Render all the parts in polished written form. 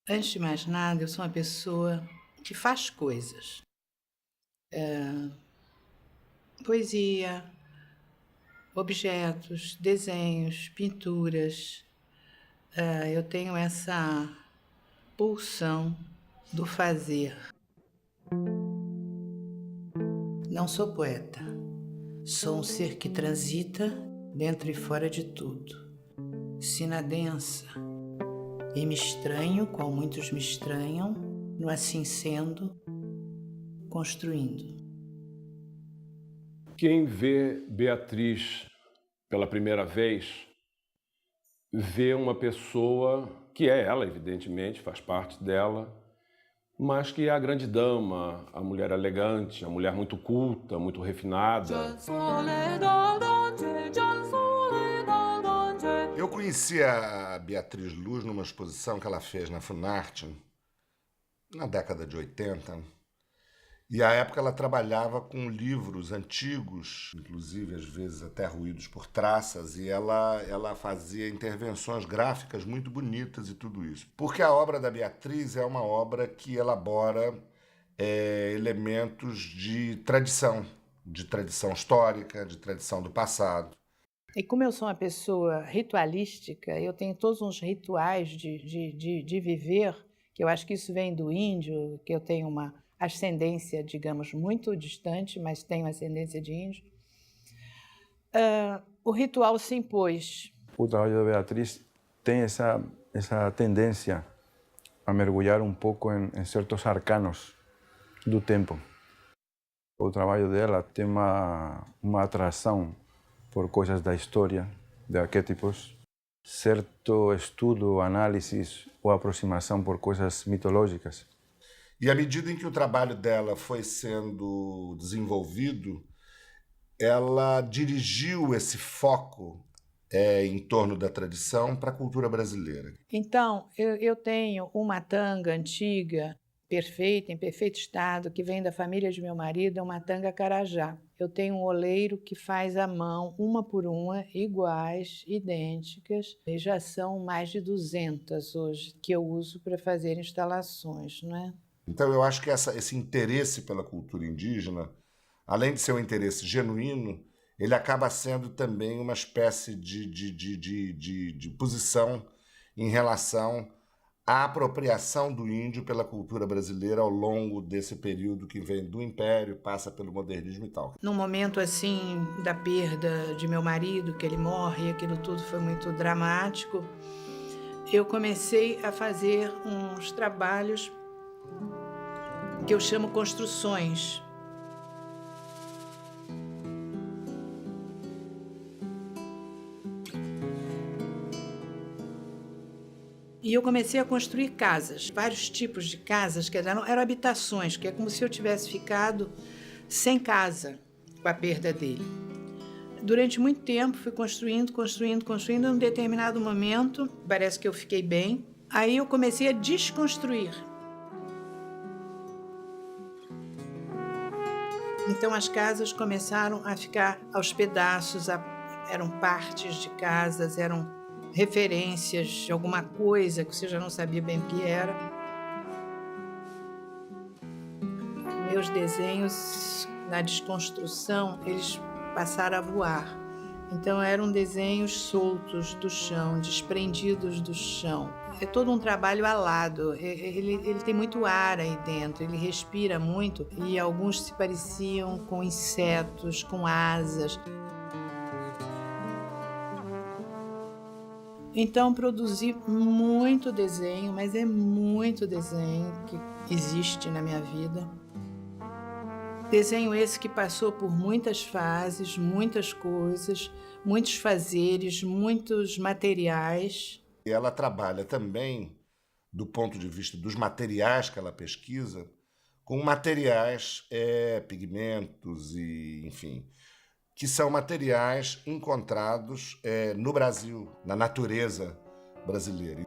Antes de mais nada, eu sou uma pessoa que faz coisas. Poesia, objetos, desenhos, pinturas. Eu tenho essa pulsão do fazer. Não sou poeta. Sou um ser que transita dentro e fora de tudo. Sina densa. E me estranho, qual muitos me estranham, no assim sendo, construindo. Quem vê Beatriz pela primeira vez, vê uma pessoa que é ela, evidentemente, faz parte dela, mas que é a grande dama, a mulher elegante, a mulher muito culta, muito refinada. Eu conheci a Beatriz Luz numa exposição que ela fez na Funarte, na década de 80, e à época ela trabalhava com livros antigos, inclusive às vezes até ruídos por traças, e ela fazia intervenções gráficas muito bonitas e tudo isso. Porque a obra da Beatriz é uma obra que elabora elementos de tradição histórica, de tradição do passado. E como eu sou uma pessoa ritualística, eu tenho todos uns rituais de viver, que eu acho que isso vem do índio, que eu tenho uma ascendência, digamos, muito distante, mas tenho ascendência de índio. O ritual se impôs. O trabalho da Beatriz tem essa tendência a mergulhar um pouco em certos arcanos do tempo. O trabalho dela tem uma atração por coisas da história, de arquétipos, certo estudo, análise ou aproximação por coisas mitológicas. E à medida em que o trabalho dela foi sendo desenvolvido, ela dirigiu esse foco em torno da tradição para a cultura brasileira. Então, eu tenho uma tanga antiga, perfeita, em perfeito estado, que vem da família de meu marido, é uma tanga carajá. Eu tenho um oleiro que faz à mão, uma por uma, iguais, idênticas, e já são mais de 200 hoje, que eu uso para fazer instalações, não é? Então eu acho que esse interesse pela cultura indígena, além de ser um interesse genuíno, ele acaba sendo também uma espécie de posição em relação à apropriação do índio pela cultura brasileira ao longo desse período que vem do Império, passa pelo modernismo e tal. Num momento assim da perda de meu marido, que ele morre, aquilo tudo foi muito dramático, eu comecei a fazer uns trabalhos que eu chamo construções. E eu comecei a construir casas, vários tipos de casas, que eram habitações, que é como se eu tivesse ficado sem casa com a perda dele. Durante muito tempo fui construindo, em um determinado momento, parece que eu fiquei bem, aí eu comecei a desconstruir. Então as casas começaram a ficar aos pedaços, eram partes de casas, eram referências de alguma coisa que você já não sabia bem o que era. Meus desenhos, na desconstrução, eles passaram a voar. Então eram desenhos soltos do chão, desprendidos do chão. É todo um trabalho alado, ele tem muito ar aí dentro, ele respira muito e alguns se pareciam com insetos, com asas. Então produzi muito desenho, mas é muito desenho que existe na minha vida. Desenho esse que passou por muitas fases, muitas coisas, muitos fazeres, muitos materiais. E ela trabalha também, do ponto de vista dos materiais que ela pesquisa, com materiais, pigmentos e, enfim, que são materiais encontrados no Brasil, na natureza brasileira.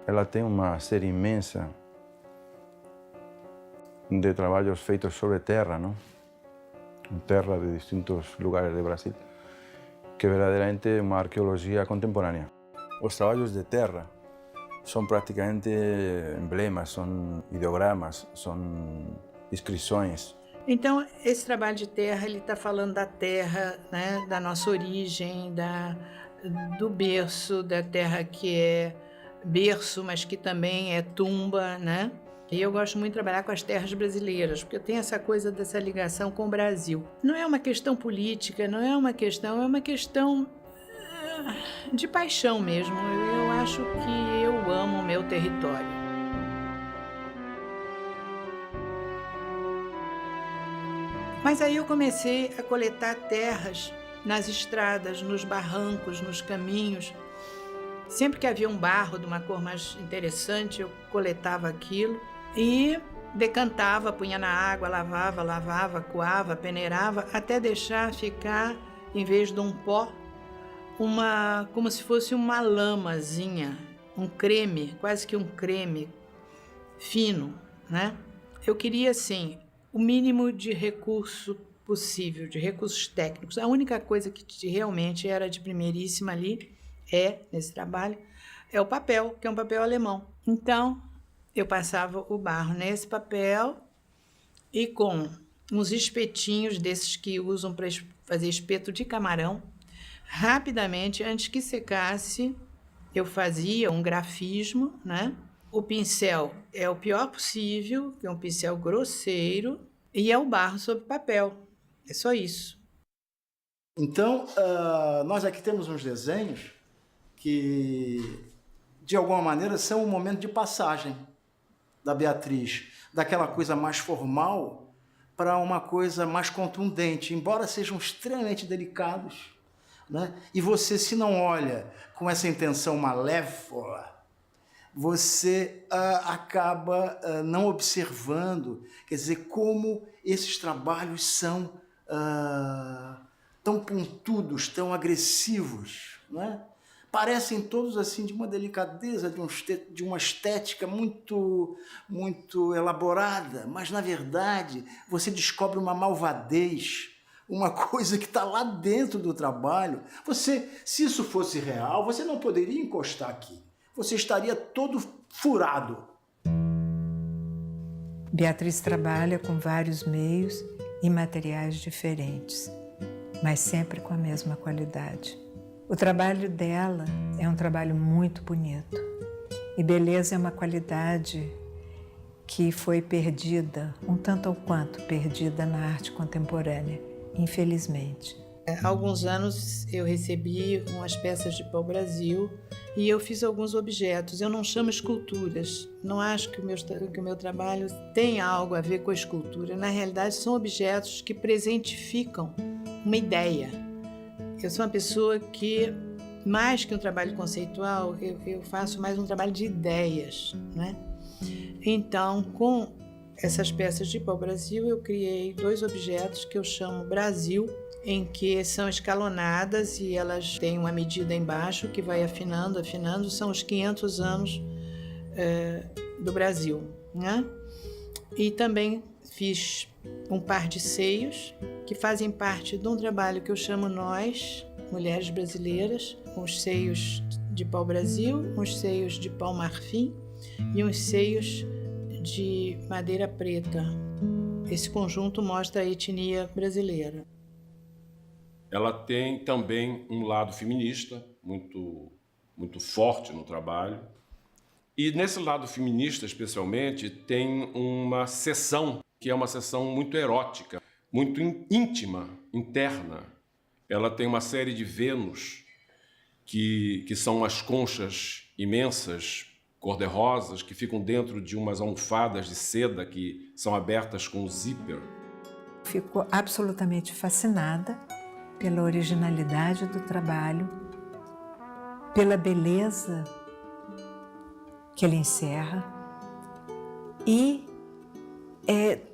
Ela tem uma série imensa de trabalhos feitos sobre terra, não? Terra de distintos lugares do Brasil, que verdadeiramente é uma arqueologia contemporânea. Os trabalhos de terra são praticamente emblemas, são ideogramas, são inscrições. Então, esse trabalho de terra, ele está falando da terra, né, da nossa origem, do berço, da terra que é berço, mas que também é tumba, né? E eu gosto muito de trabalhar com as terras brasileiras, porque eu tenho essa coisa dessa ligação com o Brasil. Não é uma questão política, não é uma questão de paixão mesmo. Eu acho que eu amo o meu território. Mas aí eu comecei a coletar terras nas estradas, nos barrancos, nos caminhos. Sempre que havia um barro de uma cor mais interessante, eu coletava aquilo e decantava, punha na água, lavava, coava, peneirava, até deixar ficar, em vez de um pó, como se fosse uma lamazinha, um creme, quase que um creme fino, né? Eu queria, assim, o mínimo de recurso possível, de recursos técnicos. A única coisa que realmente era de primeiríssima ali, nesse trabalho, é o papel, que é um papel alemão. Então, eu passava o barro nesse papel e com uns espetinhos desses que usam para fazer espeto de camarão, rapidamente, antes que secasse, eu fazia um grafismo, né? O pincel é o pior possível, que é um pincel grosseiro, e é o barro sobre papel. É só isso. Então, nós aqui temos uns desenhos que, de alguma maneira, são um momento de passagem da Beatriz, daquela coisa mais formal para uma coisa mais contundente, embora sejam extremamente delicados, né? E você, se não olha com essa intenção malévola, você acaba não observando, quer dizer, como esses trabalhos são tão pontudos, tão agressivos, né? Parecem todos assim de uma delicadeza, de uma estética muito, muito elaborada, mas na verdade você descobre uma malvadez, uma coisa que está lá dentro do trabalho. Você, se isso fosse real, você não poderia encostar aqui. Você estaria todo furado. Beatriz trabalha com vários meios e materiais diferentes, mas sempre com a mesma qualidade. O trabalho dela é um trabalho muito bonito. E beleza é uma qualidade que foi perdida, um tanto ou quanto perdida na arte contemporânea, infelizmente. Há alguns anos eu recebi umas peças de pau-brasil e eu fiz alguns objetos. Eu não chamo esculturas, não acho que o meu trabalho tem algo a ver com a escultura. Na realidade, são objetos que presentificam uma ideia. Eu sou uma pessoa que mais que um trabalho conceitual, eu faço mais um trabalho de ideias, né? Então, com essas peças de pau-brasil, eu criei 2 objetos que eu chamo Brasil, em que são escalonadas e elas têm uma medida embaixo que vai afinando, são os 500 anos do Brasil, né? E também fiz um par de seios que fazem parte de um trabalho que eu chamo Nós, Mulheres Brasileiras, uns seios de pau-brasil, uns seios de pau-marfim e uns seios de madeira preta. Esse conjunto mostra a etnia brasileira. Ela tem também um lado feminista muito, muito forte no trabalho. E nesse lado feminista, especialmente, tem uma seção que é uma seção muito erótica, muito íntima, interna. Ela tem uma série de Vênus, que são as conchas imensas, cor-de-rosas, que ficam dentro de umas almofadas de seda que são abertas com zíper. Fico absolutamente fascinada pela originalidade do trabalho, pela beleza que ele encerra e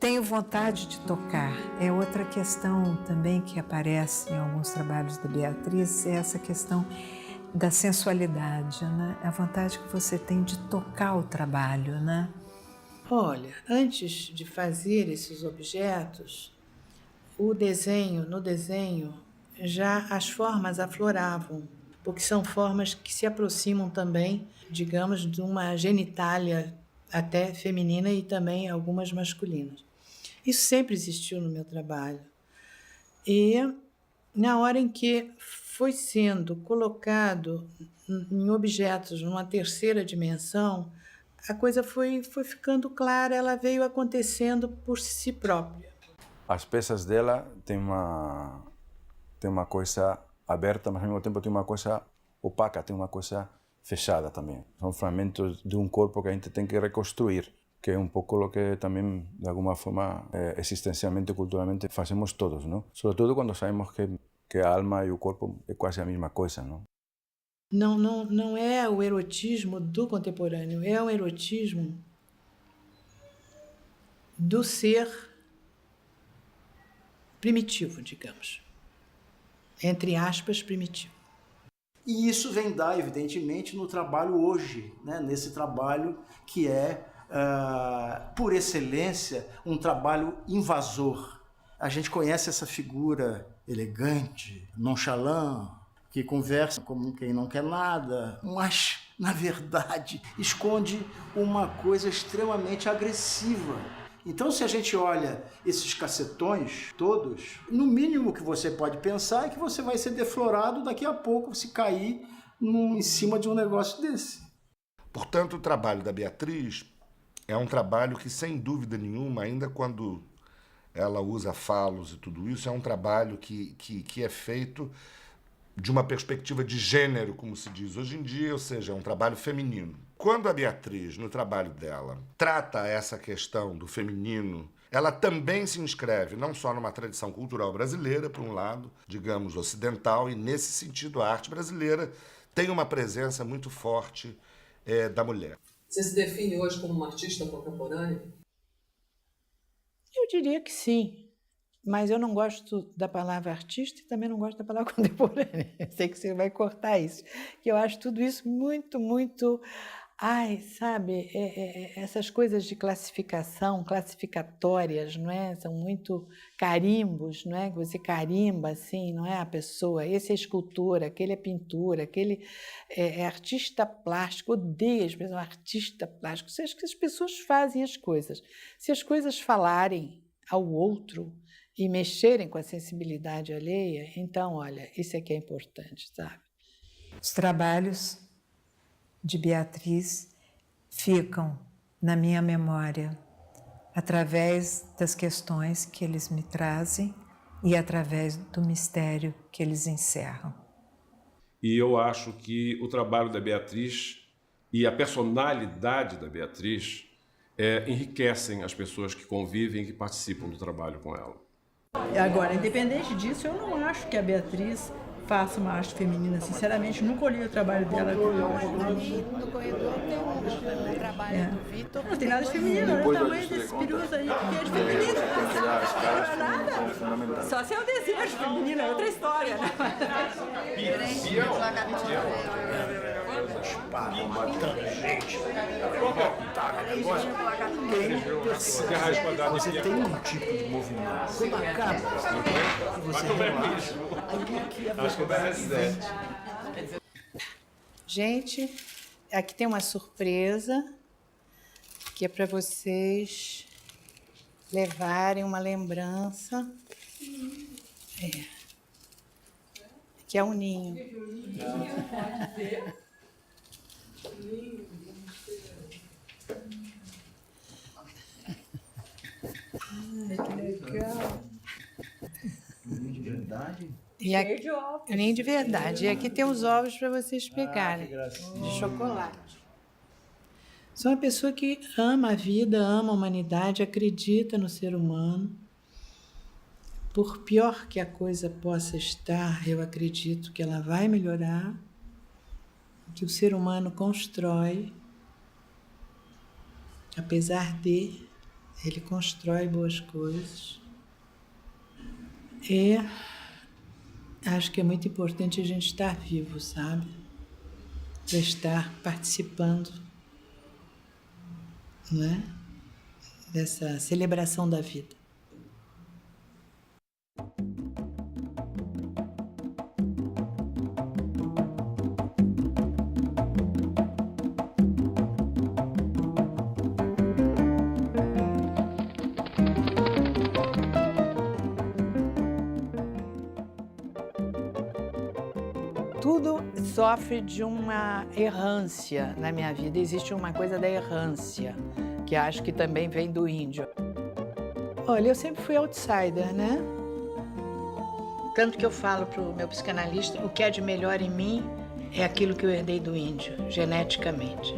tenho vontade de tocar. É outra questão também que aparece em alguns trabalhos da Beatriz, é essa questão da sensualidade, né? A vontade que você tem de tocar o trabalho, né? Olha, antes de fazer esses objetos, no desenho, já as formas afloravam, porque são formas que se aproximam também, digamos, de uma genitália até feminina e também algumas masculinas. Isso sempre existiu no meu trabalho. E na hora em que foi sendo colocado em objetos numa terceira dimensão, a coisa foi ficando clara, ela veio acontecendo por si própria. As peças dela têm uma coisa aberta, mas ao mesmo tempo tem uma coisa opaca, tem uma coisa fechada também. São fragmentos de um corpo que a gente tem que reconstruir, que é um pouco o que também, de alguma forma, existencialmente e culturalmente, fazemos todos, não? Sobretudo quando sabemos que a alma e o corpo é quase a mesma coisa, não? Não é o erotismo do contemporâneo, é o erotismo do ser primitivo, digamos. Entre aspas, primitivo. E isso vem dar, evidentemente, no trabalho hoje, né? Nesse trabalho que é, por excelência, um trabalho invasor. A gente conhece essa figura elegante, nonchalant, que conversa como quem não quer nada, mas, na verdade, esconde uma coisa extremamente agressiva. Então, se a gente olha esses cacetões todos, no mínimo que você pode pensar é que você vai ser deflorado daqui a pouco se cair em cima de um negócio desse. Portanto, o trabalho da Beatriz é um trabalho que, sem dúvida nenhuma, ainda quando ela usa falos e tudo isso, é um trabalho que é feito de uma perspectiva de gênero, como se diz hoje em dia, ou seja, é um trabalho feminino. Quando a Beatriz, no trabalho dela, trata essa questão do feminino, ela também se inscreve não só numa tradição cultural brasileira, por um lado, digamos, ocidental, e nesse sentido a arte brasileira tem uma presença muito forte da mulher. Você se define hoje como uma artista contemporânea? Eu diria que sim. Mas eu não gosto da palavra artista e também não gosto da palavra contemporânea. Eu sei que você vai cortar isso. Que eu acho tudo isso muito, muito... Ai, sabe, essas coisas de classificação, classificatórias, não é? São muito carimbos, não é? Que você carimba, assim, não é? A pessoa, esse é escultor, aquele é pintura, aquele é artista plástico, odeio a expressão artista plástico. Acho que as pessoas fazem as coisas. Se as coisas falarem ao outro e mexerem com a sensibilidade alheia, então, olha, isso é que é importante, sabe? Os trabalhos de Beatriz ficam na minha memória através das questões que eles me trazem e através do mistério que eles encerram. E eu acho que o trabalho da Beatriz e a personalidade da Beatriz enriquecem as pessoas que convivem e que participam do trabalho com ela. Agora, independente disso, eu não acho que a Beatriz faça uma arte feminina, sinceramente, nunca olhei o trabalho dela até hoje. Ali no corredor tem um trabalho do Vitor. Não tem nada de feminino, olha o tamanho desses perus aí, que é de feminino. Não é nada. Só se é o desejo feminino, é outra história, né? Espada matando gente. Você tem um tipo de movimento. Quando acaba, que você relaxa, aí aqui é você. Gente, aqui tem uma surpresa que é para vocês levarem uma lembrança. Que é um ninho. Que legal. De verdade? E aqui, nem de verdade. E aqui tem os ovos para vocês pegarem. De chocolate. Sou uma pessoa que ama a vida, ama a humanidade, acredita no ser humano. Por pior que a coisa possa estar, eu acredito que ela vai melhorar, que o ser humano constrói, apesar de, ele constrói boas coisas. E acho que é muito importante a gente estar vivo, sabe? Para estar participando, não é? Dessa celebração da vida. Tudo sofre de uma errância na minha vida. Existe uma coisa da errância, que acho que também vem do índio. Olha, eu sempre fui outsider, né? Tanto que eu falo para o meu psicanalista, o que há de melhor em mim é aquilo que eu herdei do índio, geneticamente.